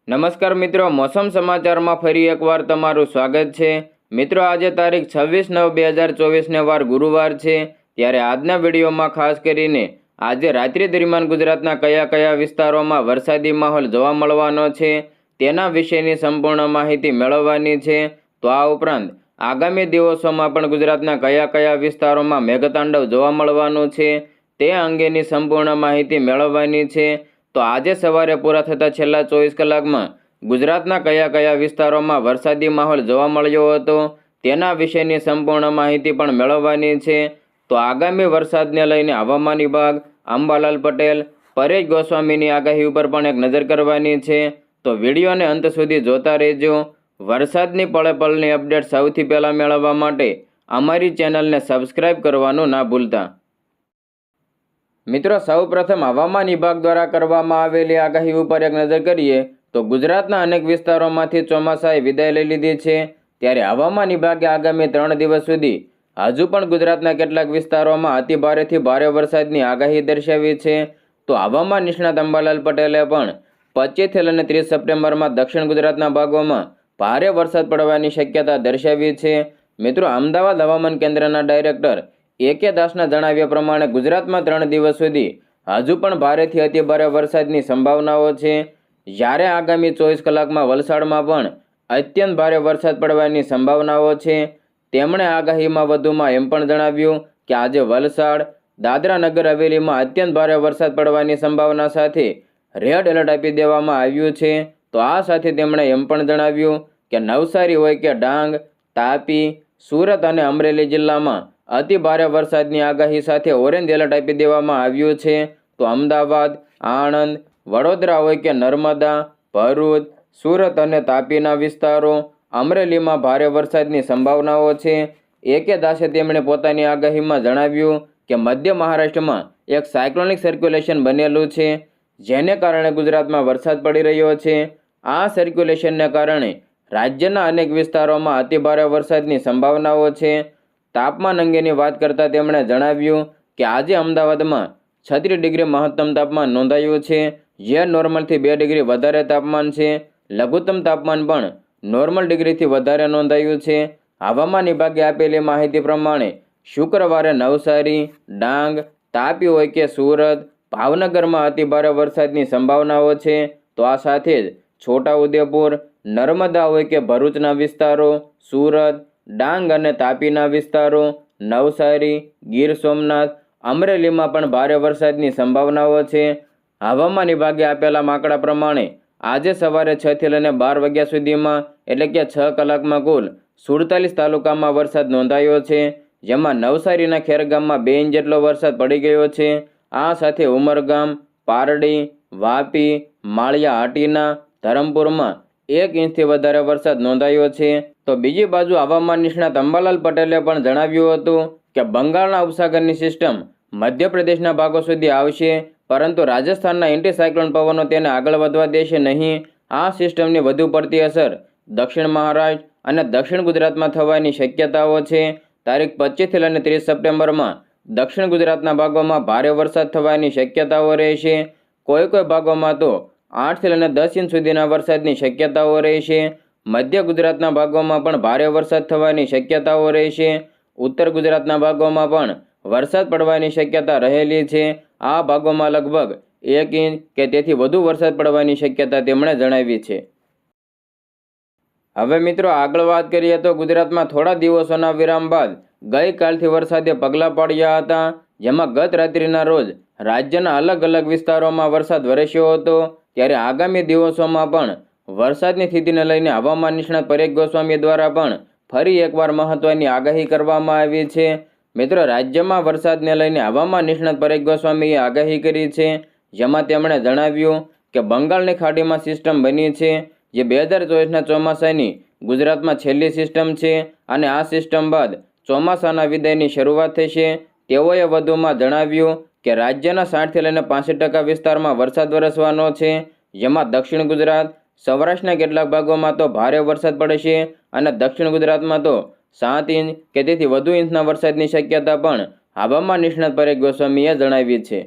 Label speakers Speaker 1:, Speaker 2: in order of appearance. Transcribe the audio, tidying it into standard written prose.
Speaker 1: નમસ્કાર મિત્રો, મોસમ સમાચારમાં ફરી એકવાર તમારું સ્વાગત છે। મિત્રો, આજે તારીખ 26/9/2024 વાર ગુરુવાર છે। ત્યારે આજના વિડીયોમાં ખાસ કરીને આજે રાત્રિ દરમિયાન ગુજરાતના કયા કયા વિસ્તારોમાં વરસાદી માહોલ જોવા મળવાનો છે તેના વિશેની સંપૂર્ણ માહિતી મેળવવાની છે। તો આ ઉપરાંત આગામી દિવસોમાં પણ ગુજરાતના કયા કયા વિસ્તારોમાં મેઘતાંડવ જોવા મળવાનું છે તે અંગેની સંપૂર્ણ માહિતી મેળવવાની છે। તો આજે સવારે પૂરા થતા છેલ્લા 24 કલાકમાં ગુજરાતના કયા કયા વિસ્તારોમાં વરસાદી માહોલ જોવા મળ્યો હતો તેના વિશેની સંપૂર્ણ માહિતી પણ મેળવવાની છે। તો આગામી વરસાદને લઈને હવામાન વિભાગ, અંબાલાલ પટેલ, પરેશ ગોસ્વામીની આગાહી ઉપર પણ એક નજર કરવાની છે। તો વિડીયોને અંત સુધી જોતા રહેજો। વરસાદની પળે પળની અપડેટ સૌથી પહેલાં મેળવવા માટે અમારી ચેનલને સબસ્ક્રાઇબ કરવાનું ના ભૂલતા। મિત્રો, સૌપ્રથમ હવામાન વિભાગ દ્વારા કરવામાં આવેલી આગાહી ઉપર એક નજર કરીએ તો ગુજરાતના અનેક વિસ્તારોમાંથી ચોમાસાએ વિદાય લઈ લીધી છે। ત્યારે હવામાન વિભાગે આગામી 3 દિવસ સુધી હજુ પણ ગુજરાતના કેટલાક વિસ્તારોમાં અતિ ભારેથી ભારે વરસાદની આગાહી દર્શાવી છે। તો હવામાન નિષ્ણાત અંબાલાલ પટેલે પણ 25 અને 30 સપ્ટેમ્બરમાં દક્ષિણ ગુજરાતના ભાગોમાં ભારે વરસાદ પડવાની શક્યતા દર્શાવી છે। મિત્રો, અમદાવાદ હવામાન કેન્દ્રના ડાયરેક્ટર A.K. દાસના જણાવ્યા પ્રમાણે ગુજરાતમાં 3 દિવસ સુધી હજુ પણ ભારેથી અતિ ભારે વરસાદની સંભાવનાઓ છે। જ્યારે આગામી 24 કલાકમાં વલસાડમાં પણ અત્યંત ભારે વરસાદ પડવાની સંભાવનાઓ છે। તેમણે આગાહીમાં વધુમાં એમ પણ જણાવ્યું કે આજે વલસાડ, દાદરા નગર હવેલીમાં અત્યંત ભારે વરસાદ પડવાની સંભાવના સાથે રેડ એલર્ટ આપી દેવામાં આવ્યું છે। તો આ સાથે તેમણે એમ પણ જણાવ્યું કે નવસારી હોય કે ડાંગ, તાપી, સુરત અને અમરેલી જિલ્લામાં અતિ ભારે વરસાદની આગાહી સાથે ઓરેન્જ એલર્ટ આપી દેવામાં આવ્યું છે। તો અમદાવાદ, આણંદ, વડોદરા હોય કે નર્મદા, ભરૂચ, સુરત અને તાપીના વિસ્તારો, અમરેલીમાં ભારે વરસાદની સંભાવનાઓ છે। A.K. દાસે તેમણે પોતાની આગાહીમાં જણાવ્યું કે મધ્ય મહારાષ્ટ્રમાં એક સાયક્લોનિક સર્ક્યુલેશન બનેલું છે જેને કારણે ગુજરાતમાં વરસાદ પડી રહ્યો છે। આ સર્ક્યુલેશનને કારણે રાજ્યના અનેક વિસ્તારોમાં અતિભારે વરસાદની સંભાવનાઓ છે। તાપમાન અંગેની વાત કરતાં તેમણે જણાવ્યું કે આજે અમદાવાદમાં 36 ડિગ્રી મહત્તમ તાપમાન નોંધાયું છે, જે નોર્મલથી 2 ડિગ્રી વધારે તાપમાન છે। લઘુત્તમ તાપમાન પણ નોર્મલ ડિગ્રીથી વધારે નોંધાયું છે। હવામાન વિભાગે આપેલી માહિતી પ્રમાણે શુક્રવારે નવસારી, ડાંગ, તાપી હોય કે સુરત, ભાવનગરમાં અતિભારે વરસાદની સંભાવનાઓ છે। તો આ સાથે જ છોટાઉદેપુર, નર્મદા હોય કે ભરૂચના વિસ્તારો, સુરત, ડાંગ અને તાપીના વિસ્તારો, નવસારી, ગીર સોમનાથ, અમરેલીમાં પણ ભારે વરસાદની સંભાવનાઓ છે। હવામાન વિભાગે આપેલા આંકડા પ્રમાણે આજે સવારે 6 થી લઈને 12 વાગ્યા સુધીમાં એટલે કે 6 કલાકમાં કુલ 47 તાલુકામાં વરસાદ નોંધાયો છે, જેમાં નવસારીના ખેરગામમાં 2 ઇંચ જેટલો વરસાદ પડી ગયો છે। આ સાથે ઉમરગામ, પારડી, વાપી, માળિયા હાટીના, ધરમપુરમાં 1 ઇંચથી વધારે વરસાદ નોંધાયો છે। તો બીજી બાજુ હવામાન નિષ્ણાત અંબાલાલ પટેલે પણ જણાવ્યું હતું કે બંગાળના ઉપસાગરની સિસ્ટમ મધ્યપ્રદેશના ભાગો સુધી આવશે, પરંતુ રાજસ્થાનના એન્ટી સાયક્લોન પવનો તેને આગળ વધવા દેશે નહીં। આ સિસ્ટમની વધુ પડતી અસર દક્ષિણ મહારાષ્ટ્ર અને દક્ષિણ ગુજરાતમાં થવાની શક્યતાઓ છે। તારીખ 25 થી લઈને 30 સપ્ટેમ્બરમાં દક્ષિણ ગુજરાતના ભાગોમાં ભારે વરસાદ થવાની શક્યતાઓ રહેશે। કોઈ ભાગોમાં તો 8 થી લઈને 10 ઇંચ સુધીના વરસાદની શક્યતાઓ રહેશે। મધ્ય ગુજરાતના ભાગોમાં પણ ભારે વરસાદ થવાની શક્યતાઓ રહેશે। ઉત્તર ગુજરાતના ભાગોમાં પણ વરસાદ પડવાની શક્યતા રહેલી છે। આ ભાગોમાં લગભગ 1 ઇંચ કે તેથી વધુ વરસાદ પડવાની શક્યતા તેમણે જણાવી છે। હવે મિત્રો, આગળ વાત કરીએ તો ગુજરાતમાં થોડા દિવસોના વિરામ બાદ ગઈકાલથી વરસાદે પગલાં પાડ્યા હતા, જેમાં ગત રાત્રિના રોજ રાજ્યના અલગ અલગ વિસ્તારોમાં વરસાદ વરસ્યો હતો। ત્યારે આગામી દિવસોમાં પણ વરસાદની સ્થિતિને લઈને હવામાન નિષ્ણાત પરેશ ગોસ્વામી દ્વારા પણ ફરી એકવાર મહત્વની આગાહી કરવામાં આવી છે। મિત્રો, રાજ્યમાં વરસાદને લઈને હવામાન નિષ્ણાત પરેશ ગોસ્વામીએ આગાહી કરી છે, જેમાં તેમણે જણાવ્યું કે બંગાળની ખાડીમાં સિસ્ટમ બની છે, જે 2024ના ચોમાસાની ગુજરાતમાં છેલ્લી સિસ્ટમ છે અને આ સિસ્ટમ બાદ ચોમાસાના વિદાયની શરૂઆત થશે। તેઓએ વધુમાં જણાવ્યું કે રાજ્યના 60 થી લઈને 65% વિસ્તારમાં વરસાદ વરસવાનો છે, જેમાં દક્ષિણ ગુજરાત, સૌરાષ્ટ્રના કેટલાક ભાગોમાં તો ભારે વરસાદ પડશે અને દક્ષિણ ગુજરાતમાં તો 7 ઇંચ કે તેથી વધુ ઇંચના વરસાદની શક્યતા પણ હવામાન નિષ્ણાત પરેશ ગોસ્વામીએ જણાવી છે।